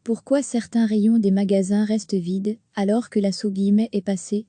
Pourquoi certains rayons des magasins restent vides alors que l'assaut guillemets est passé?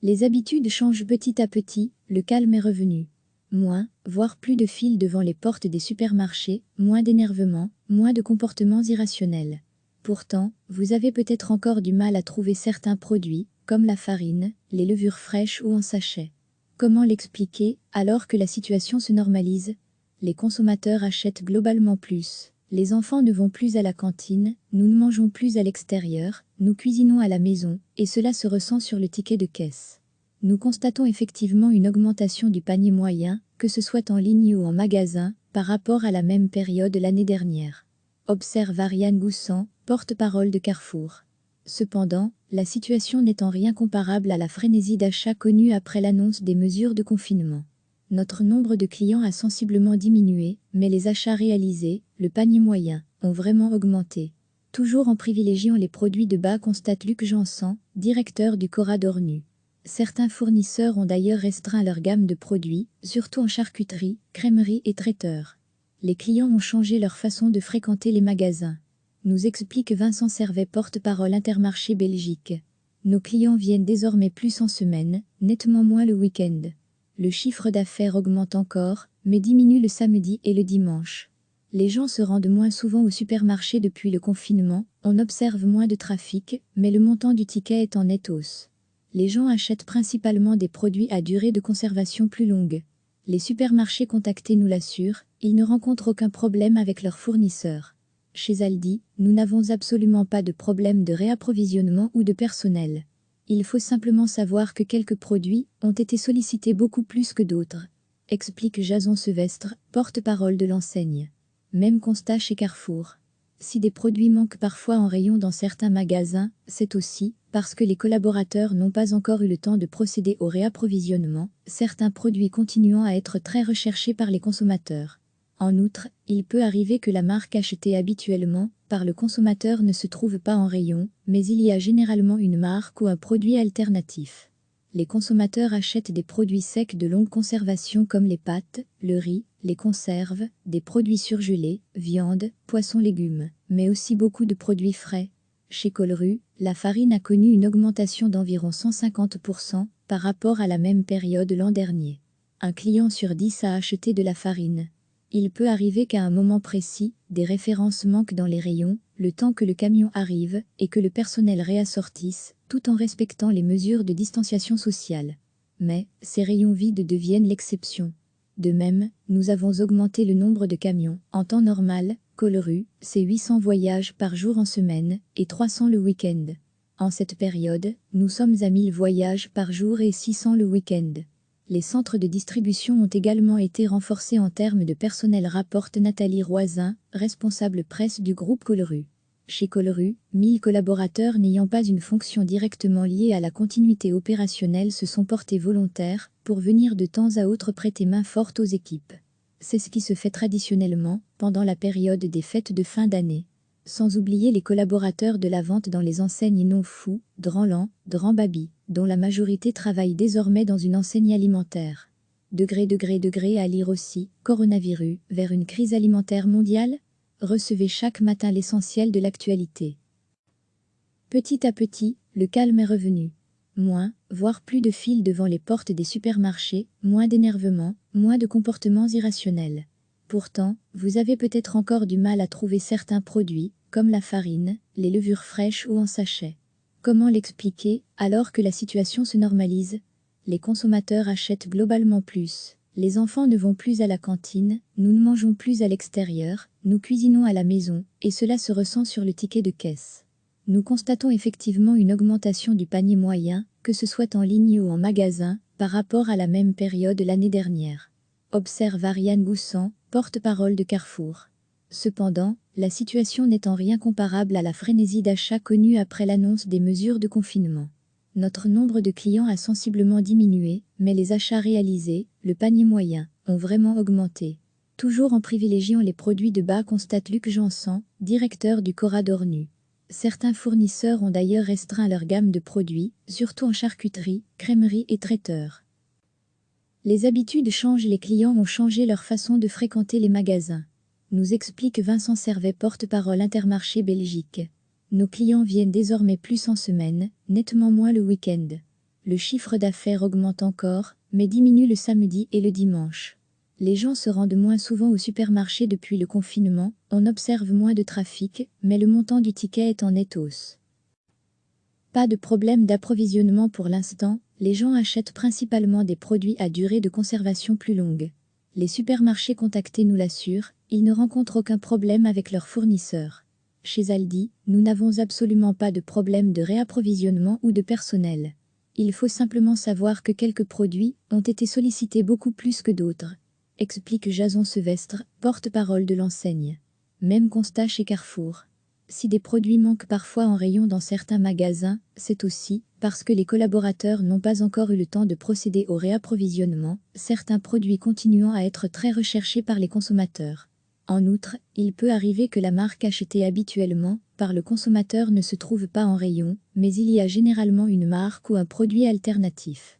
Les habitudes changent petit à petit, le calme est revenu. Moins, voire plus de files devant les portes des supermarchés, moins d'énervement, moins de comportements irrationnels. Pourtant, vous avez peut-être encore du mal à trouver certains produits, comme la farine, les levures fraîches ou en sachet. Comment l'expliquer alors que la situation se normalise? Les consommateurs achètent globalement plus. Les enfants ne vont plus à la cantine, nous ne mangeons plus à l'extérieur, nous cuisinons à la maison, et cela se ressent sur le ticket de caisse. Nous constatons effectivement une augmentation du panier moyen, que ce soit en ligne ou en magasin, par rapport à la même période l'année dernière. Observe Ariane Goussan, porte-parole de Carrefour. Cependant, la situation n'est en rien comparable à la frénésie d'achat connue après l'annonce des mesures de confinement. Notre nombre de clients a sensiblement diminué, mais les achats réalisés, le panier moyen, ont vraiment augmenté. Toujours en privilégiant les produits de bas, constate Luc Jansan, directeur du Cora d'Ornu. Certains fournisseurs ont d'ailleurs restreint leur gamme de produits, surtout en charcuterie, crèmerie et traiteur. Les clients ont changé leur façon de fréquenter les magasins. Nous explique Vincent Servet, porte-parole Intermarché Belgique. Nos clients viennent désormais plus en semaine, nettement moins le week-end. Le chiffre d'affaires augmente encore, mais diminue le samedi et le dimanche. Les gens se rendent moins souvent au supermarché depuis le confinement, on observe moins de trafic, mais le montant du ticket est en nette hausse. Les gens achètent principalement des produits à durée de conservation plus longue. Les supermarchés contactés nous l'assurent, ils ne rencontrent aucun problème avec leurs fournisseurs. Chez Aldi, nous n'avons absolument pas de problème de réapprovisionnement ou de personnel. Il faut simplement savoir que quelques produits ont été sollicités beaucoup plus que d'autres, explique Jason Sevestre, porte-parole de l'enseigne. Même constat chez Carrefour. Si des produits manquent parfois en rayon dans certains magasins, c'est aussi parce que les collaborateurs n'ont pas encore eu le temps de procéder au réapprovisionnement, certains produits continuant à être très recherchés par les consommateurs. En outre, il peut arriver que la marque achetée habituellement par le consommateur ne se trouve pas en rayon, mais il y a généralement une marque ou un produit alternatif. Les consommateurs achètent des produits secs de longue conservation comme les pâtes, le riz, les conserves, des produits surgelés, viande, poissons, légumes, mais aussi beaucoup de produits frais. Chez Colruyt, la farine a connu une augmentation d'environ 150% par rapport à la même période l'an dernier. Un client sur 10 a acheté de la farine. Il peut arriver qu'à un moment précis, des références manquent dans les rayons, le temps que le camion arrive et que le personnel réassortisse, tout en respectant les mesures de distanciation sociale. Mais, ces rayons vides deviennent l'exception. De même, nous avons augmenté le nombre de camions. En temps normal, Colruyt, c'est 800 voyages par jour en semaine, et 300 le week-end. En cette période, nous sommes à 1000 voyages par jour et 600 le week-end. Les centres de distribution ont également été renforcés en termes de personnel, rapporte Nathalie Roisin, responsable presse du groupe Colruyt. Chez Colruyt, 1000 collaborateurs n'ayant pas une fonction directement liée à la continuité opérationnelle se sont portés volontaires pour venir de temps à autre prêter main forte aux équipes. C'est ce qui se fait traditionnellement pendant la période des fêtes de fin d'année. Sans oublier les collaborateurs de la vente dans les enseignes Non Fou, Dranlan, Dranbaby, dont la majorité travaille désormais dans une enseigne alimentaire. Degré à lire aussi, coronavirus, vers une crise alimentaire mondiale? Recevez chaque matin l'essentiel de l'actualité. Petit à petit, le calme est revenu. Moins, voire plus de files devant les portes des supermarchés, moins d'énervement, moins de comportements irrationnels. Pourtant, vous avez peut-être encore du mal à trouver certains produits, comme la farine, les levures fraîches ou en sachet. Comment l'expliquer alors que la situation se normalise? Les consommateurs achètent globalement plus. Les enfants ne vont plus à la cantine, nous ne mangeons plus à l'extérieur, nous cuisinons à la maison, et cela se ressent sur le ticket de caisse. Nous constatons effectivement une augmentation du panier moyen, que ce soit en ligne ou en magasin, par rapport à la même période l'année dernière. Observe Ariane Goussan, porte-parole de Carrefour. Cependant, la situation n'est en rien comparable à la frénésie d'achat connue après l'annonce des mesures de confinement. Notre nombre de clients a sensiblement diminué, mais les achats réalisés, le panier moyen, ont vraiment augmenté. Toujours en privilégiant les produits de bas, constate Luc Jansan, directeur du Cora d'Ornu. Certains fournisseurs ont d'ailleurs restreint leur gamme de produits, surtout en charcuterie, crèmerie et traiteur. Les habitudes changent, les clients ont changé leur façon de fréquenter les magasins. nous explique Vincent Servet, porte-parole Intermarché Belgique. Nos clients viennent désormais plus en semaine, nettement moins le week-end. Le chiffre d'affaires augmente encore, mais diminue le samedi et le dimanche. Les gens se rendent moins souvent au supermarché depuis le confinement, on observe moins de trafic, mais le montant du ticket est en nette hausse. Pas de problème d'approvisionnement pour l'instant, les gens achètent principalement des produits à durée de conservation plus longue. Les supermarchés contactés nous l'assurent, ils ne rencontrent aucun problème avec leurs fournisseurs. Chez Aldi, nous n'avons absolument pas de problème de réapprovisionnement ou de personnel. Il faut simplement savoir que quelques produits ont été sollicités beaucoup plus que d'autres, explique Jason Sevestre, porte-parole de l'enseigne. Même constat chez Carrefour. Si des produits manquent parfois en rayon dans certains magasins, c'est aussi parce que les collaborateurs n'ont pas encore eu le temps de procéder au réapprovisionnement, certains produits continuant à être très recherchés par les consommateurs. En outre, il peut arriver que la marque achetée habituellement par le consommateur ne se trouve pas en rayon, mais il y a généralement une marque ou un produit alternatif.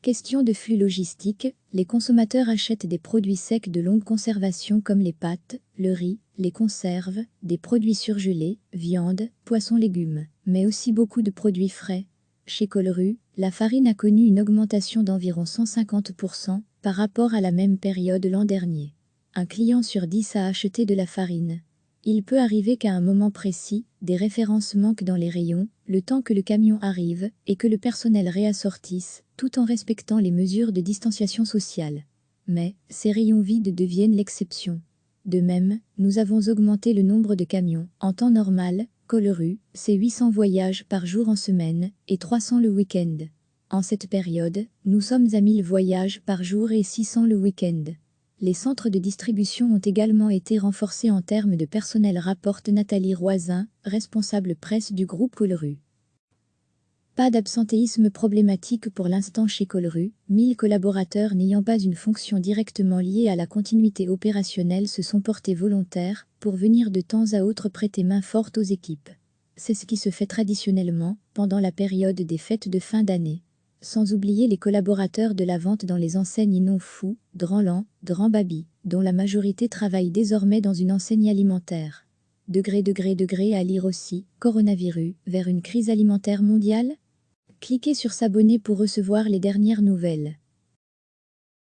Question de flux logistique, les consommateurs achètent des produits secs de longue conservation comme les pâtes, le riz, les conserves, des produits surgelés, viande, poissons, légumes, mais aussi beaucoup de produits frais. Chez Colruyt, la farine a connu une augmentation d'environ 150% par rapport à la même période l'an dernier. Un client sur 10 a acheté de la farine. Il peut arriver qu'à un moment précis, des références manquent dans les rayons, le temps que le camion arrive et que le personnel réassortisse, tout en respectant les mesures de distanciation sociale. Mais, ces rayons vides deviennent l'exception. De même, nous avons augmenté le nombre de camions. En temps normal, Colruyt, c'est 800 voyages par jour en semaine et 300 le week-end. En cette période, nous sommes à 1000 voyages par jour et 600 le week-end. Les centres de distribution ont également été renforcés en termes de personnel, rapporte Nathalie Roisin, responsable presse du groupe Colruyt. Pas d'absentéisme problématique pour l'instant chez Colruyt, 1000 collaborateurs n'ayant pas une fonction directement liée à la continuité opérationnelle se sont portés volontaires pour venir de temps à autre prêter main forte aux équipes. C'est ce qui se fait traditionnellement pendant la période des fêtes de fin d'année. Sans oublier les collaborateurs de la vente dans les enseignes Non Fou, Dranlan, Baby, dont la majorité travaille désormais dans une enseigne alimentaire. Degré à lire aussi, coronavirus, vers une crise alimentaire mondiale ? Cliquez sur s'abonner pour recevoir les dernières nouvelles.